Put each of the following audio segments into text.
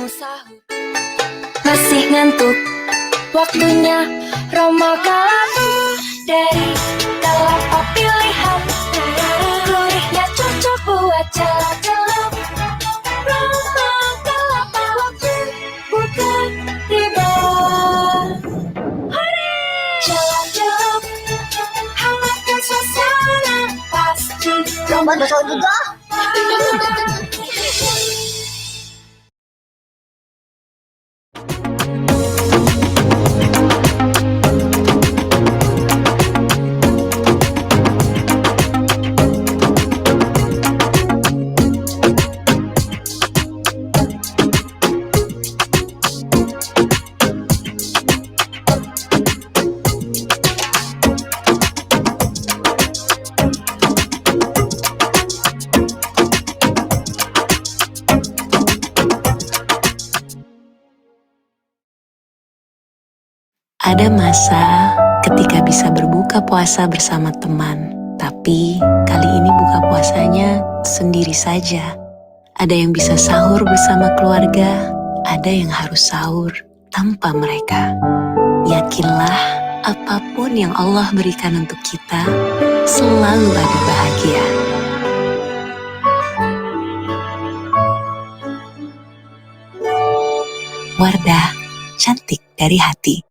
mau sahur, masih ngantuk. Waktunya Ramadan dari kelapa pilihan, gurihnya cocok buat celup-celup. Ramadan kelapa waktu bukan riba. Celup-celup, hangatkan suasana, pasti Ramadan juga. Ada masa ketika bisa berbuka puasa bersama teman, tapi kali ini buka puasanya sendiri saja. Ada yang bisa sahur bersama keluarga, ada yang harus sahur tanpa mereka. Yakinlah, apapun yang Allah berikan untuk kita, selalu ada bahagia. Wardah, cantik dari hati.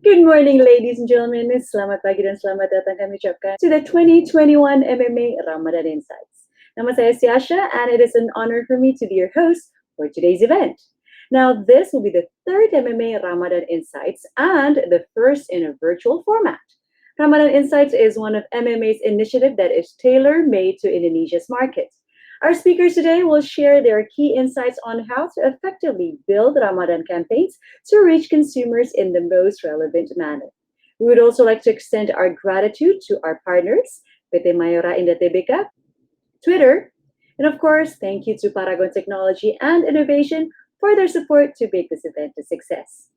Good morning, ladies and gentlemen. Selamat pagi dan selamat datang kami ucapkan to the 2021 MMA Ramadan Insights. Nama saya Siasha, and it is an honor for me to be your host for today's event. Now, this will be the third MMA Ramadan Insights and the first in a virtual format. Ramadan Insights is one of MMA's initiative that is tailor-made to Indonesia's market. Our speakers today will share their key insights on how to effectively build Ramadan campaigns to reach consumers in the most relevant manner. We would also like to extend our gratitude to our partners, PT Mayora Indah Tbk, Twitter, and of course, thank you to Paragon Technology and Innovation for their support to make this event a success.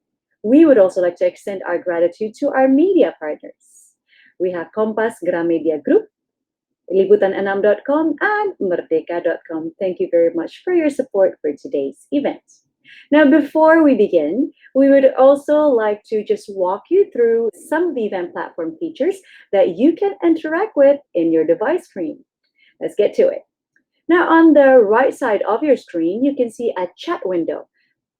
We would also like to extend our gratitude to our media partners. We have Kompas Gramedia Group, Liputan6.com, and Merdeka.com. Thank you very much for your support for today's event. Now, before we begin, we would also like to just walk you through some of the event platform features that you can interact with in your device screen. Let's get to it. Now, on the right side of your screen, you can see a chat window.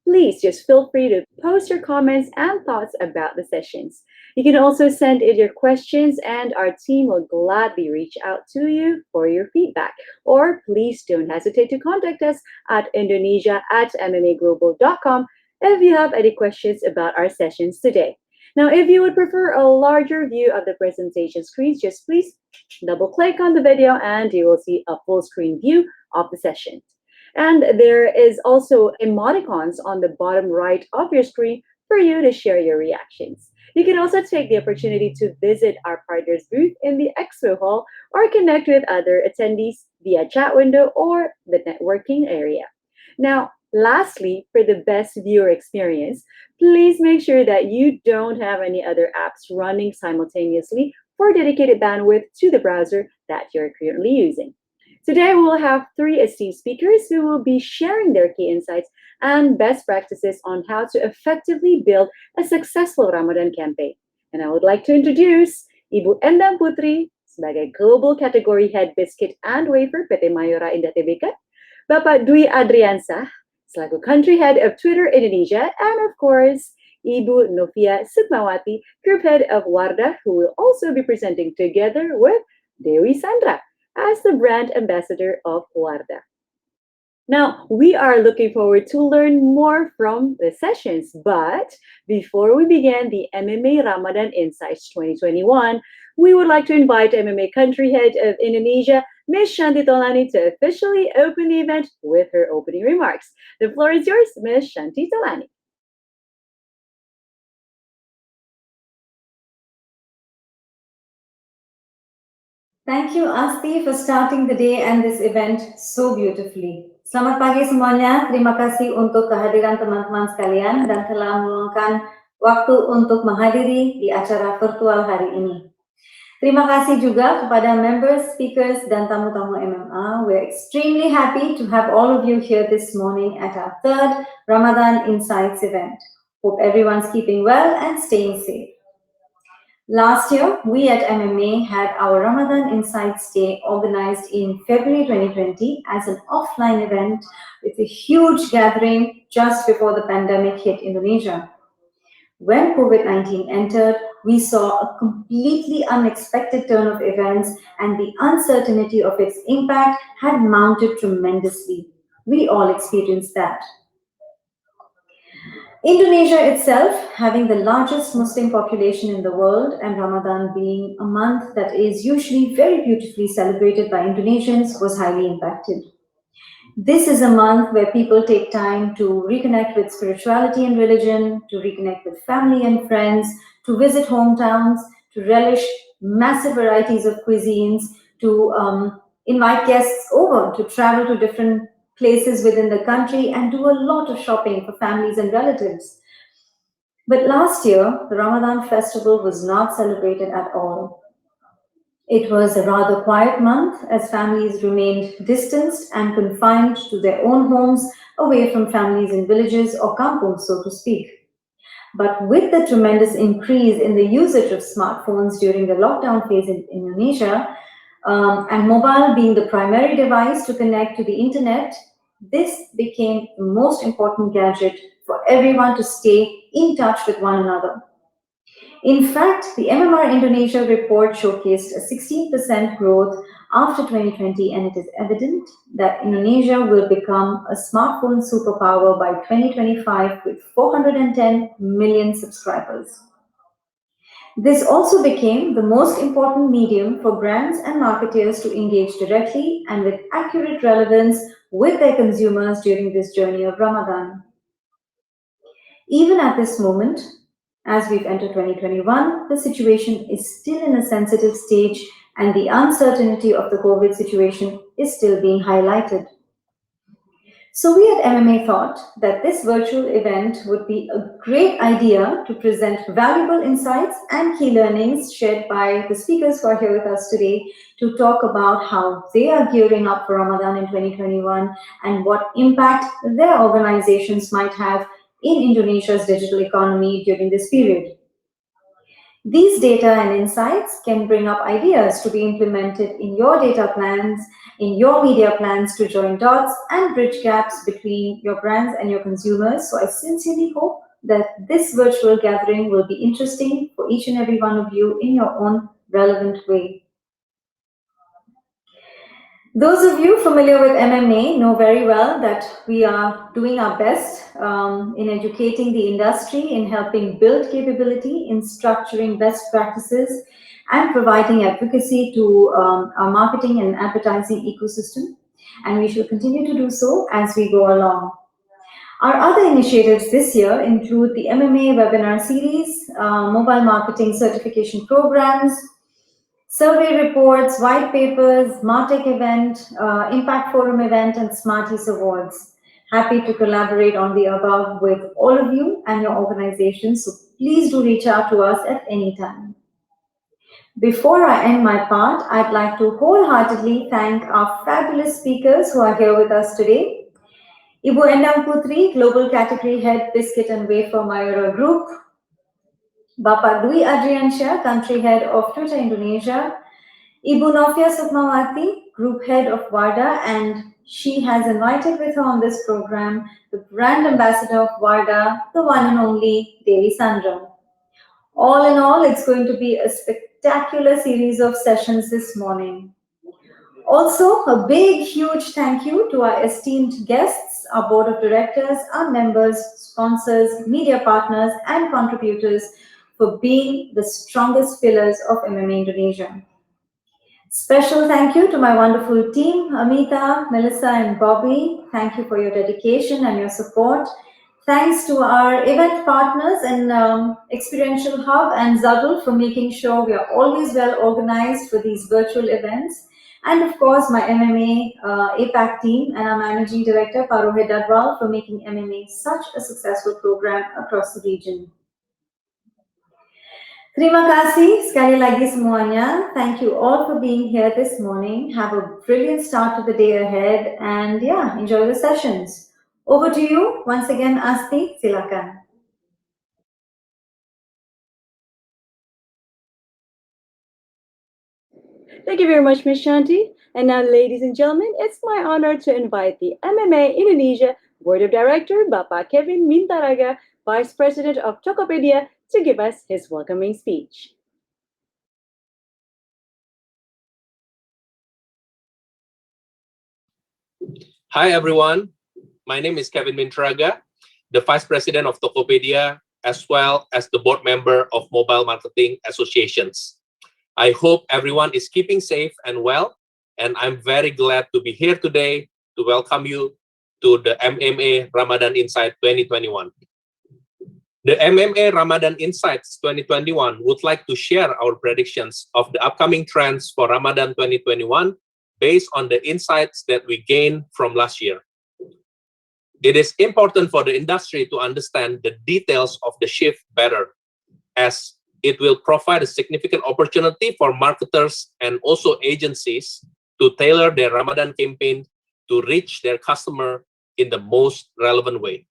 Please just feel free to post your comments and thoughts about the sessions. You can also send in your questions and our team will gladly reach out to you for your feedback. Or please don't hesitate to contact us at indonesia@mmaglobal.com if you have any questions about our sessions today. Now, if you would prefer a larger view of the presentation screens, just please double click on the video and you will see a full screen view of the session. And there is also emoticons on the bottom right of your screen for you to share your reactions. You can also take the opportunity to visit our partners booth in the expo hall or connect with other attendees via chat window or the networking area. Now, lastly, for the best viewer experience, please make sure that you don't have any other apps running simultaneously for dedicated bandwidth to the browser that you're currently using. Today, we will have three esteemed speakers who will be sharing their key insights and best practices on how to effectively build a successful Ramadan campaign. And I would like to introduce Ibu Endang Putri sebagai Global Category Head Biscuit and Wafer PT Mayora Indah Tbk, Bapak Dwi Adriansah selaku Country Head of Twitter Indonesia, and of course, Ibu Novia Sukmawati, Group Head of Wardah, who will also be presenting together with Dewi Sandra as the brand ambassador of Wardah. Now, we are looking forward to learn more from the sessions. But before we begin the MMA Ramadan Insights 2021, we would like to invite MMA country head of Indonesia, Ms. Shanti Tolani, to officially open the event with her opening remarks. The floor is yours, Ms. Shanti Tolani. Thank you, Asti, for starting the day and this event so beautifully. Selamat pagi semuanya. Terima kasih untuk kehadiran teman-teman sekalian dan telah meluangkan waktu untuk menghadiri di acara virtual hari ini. Terima kasih juga kepada members, speakers, dan tamu-tamu MMA. We're extremely happy to have all of you here this morning at our third Ramadan Insights event. Hope everyone's keeping well and staying safe. Last year, we at MMA had our Ramadan Insights Day organized in February 2020 as an offline event with a huge gathering just before the pandemic hit Indonesia. When COVID-19 entered, we saw a completely unexpected turn of events, and the uncertainty of its impact had mounted tremendously. We all experienced that. Indonesia itself, having the largest Muslim population in the world, and Ramadan being a month that is usually very beautifully celebrated by Indonesians, was highly impacted. This is a month where people take time to reconnect with spirituality and religion, to reconnect with family and friends, to visit hometowns, to relish massive varieties of cuisines, to invite guests over, to travel to different places within the country, and do a lot of shopping for families and relatives. But last year, the Ramadan festival was not celebrated at all. It was a rather quiet month as families remained distanced and confined to their own homes, away from families in villages or kampungs, so to speak. But with the tremendous increase in the usage of smartphones during the lockdown phase in Indonesia, and mobile being the primary device to connect to the internet, this became the most important gadget for everyone to stay in touch with one another. In fact, the MMR Indonesia report showcased a 16% growth after 2020, and it is evident that Indonesia will become a smartphone superpower by 2025 with 410 million subscribers. This also became the most important medium for brands and marketers to engage directly and with accurate relevance with their consumers during this journey of Ramadan. Even at this moment, as we've entered 2021, the situation is still in a sensitive stage and the uncertainty of the COVID situation is still being highlighted. So we at MMA thought that this virtual event would be a great idea to present valuable insights and key learnings shared by the speakers who are here with us today to talk about how they are gearing up for Ramadan in 2021 and what impact their organizations might have in Indonesia's digital economy during this period. These data and insights can bring up ideas to be implemented in your data plans, in your media plans to join dots and bridge gaps between your brands and your consumers. So I sincerely hope that this virtual gathering will be interesting for each and every one of you in your own relevant way. Those of you familiar with MMA know very well that we are doing our best in educating the industry, in helping build capability, in structuring best practices, and providing advocacy to our marketing and advertising ecosystem. And we shall continue to do so as we go along. Our other initiatives this year include the MMA webinar series, mobile marketing certification programs, survey reports, white papers, Martech event, Impact Forum event, and Smarties Awards. Happy to collaborate on the above with all of you and your organizations, so please do reach out to us at any time. Before I end my part, I'd like to wholeheartedly thank our fabulous speakers who are here with us today. Ibu Endang Putri, Global Category Head, Biscuit and Wafer Mayura Group. Bapak Dwi Adriansyah, Country Head of Twitter Indonesia. Ibu Novia Sukmawati, Group Head of Wardah, and she has invited with her on this program the Brand Ambassador of Wardah, the one and only Devi Sandra. All in all, it's going to be a spectacular spectacular series of sessions this morning. Also, a big, huge thank you to our esteemed guests, our board of directors, our members, sponsors, media partners, and contributors for being the strongest pillars of MMA Indonesia. Special thank you to my wonderful team, Amita, Melissa, and Bobby. Thank you for your dedication and your support. Thanks to our event partners and Experiential Hub and Zadul for making sure we are always well organized for these virtual events. And of course, my MMA APAC team and our Managing Director, Parohe Dadwal, for making MMA such a successful program across the region. Terima kasih sekali lagi semuanya. Thank you all for being here this morning. Have a brilliant start to the day ahead and yeah, enjoy the sessions. Over to you once again, Asti, silakan. Thank you very much, Ms. Shanti. And now, ladies and gentlemen, it's my honor to invite the MMA Indonesia Board of Director, Bapak Kevin Mintaraga, Vice President of Tokopedia, to give us his welcoming speech. Hi, everyone. My name is Kevin Mintaraga, the Vice President of Tokopedia, as well as the board member of Mobile Marketing Associations. I hope everyone is keeping safe and well, and I'm very glad to be here today to welcome you to the MMA Ramadan Insight 2021. The MMA Ramadan Insights 2021 would like to share our predictions of the upcoming trends for Ramadan 2021 based on the insights that we gained from last year. It is important for the industry to understand the details of the shift better, as it will provide a significant opportunity for marketers and also agencies to tailor their Ramadan campaign to reach their customer in the most relevant way.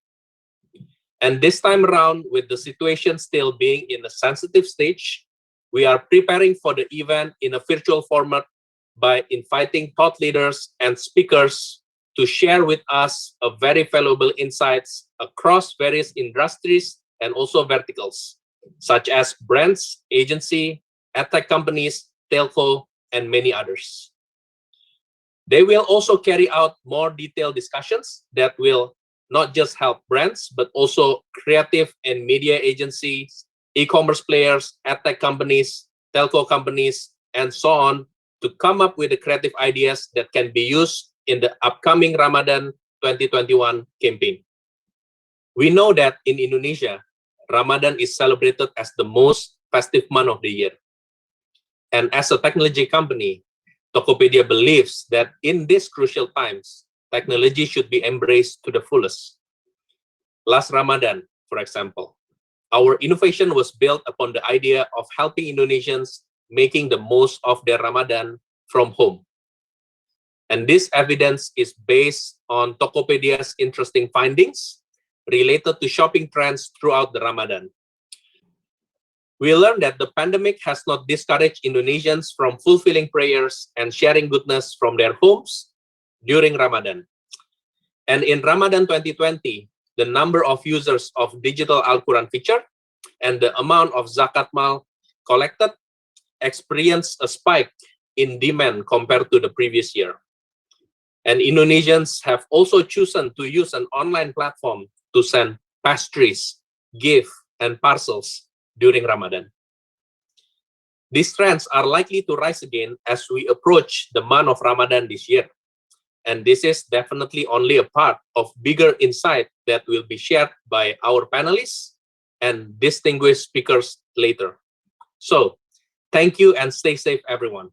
And this time around, with the situation still being in a sensitive stage, we are preparing for the event in a virtual format by inviting thought leaders and speakers to share with us a very valuable insights across various industries and also verticals, such as brands, agency, edtech companies, telco, and many others. They will also carry out more detailed discussions that will not just help brands, but also creative and media agencies, e-commerce players, edtech companies, telco companies, and so on, to come up with the creative ideas that can be used in the upcoming Ramadan 2021 campaign. We know that in Indonesia, Ramadan is celebrated as the most festive month of the year. And as a technology company, Tokopedia believes that in these crucial times, technology should be embraced to the fullest. Last Ramadan, for example, our innovation was built upon the idea of helping Indonesians making the most of their Ramadan from home. And this evidence is based on Tokopedia's interesting findings related to shopping trends throughout the Ramadan. We learned that the pandemic has not discouraged Indonesians from fulfilling prayers and sharing goodness from their homes during Ramadan. And in Ramadan 2020, the number of users of digital Al-Quran feature and the amount of zakat mal collected experienced a spike in demand compared to the previous year. And Indonesians have also chosen to use an online platform to send pastries, gifts, and parcels during Ramadan. These trends are likely to rise again as we approach the month of Ramadan this year. And this is definitely only a part of bigger insight that will be shared by our panelists and distinguished speakers later. So, thank you and stay safe, everyone.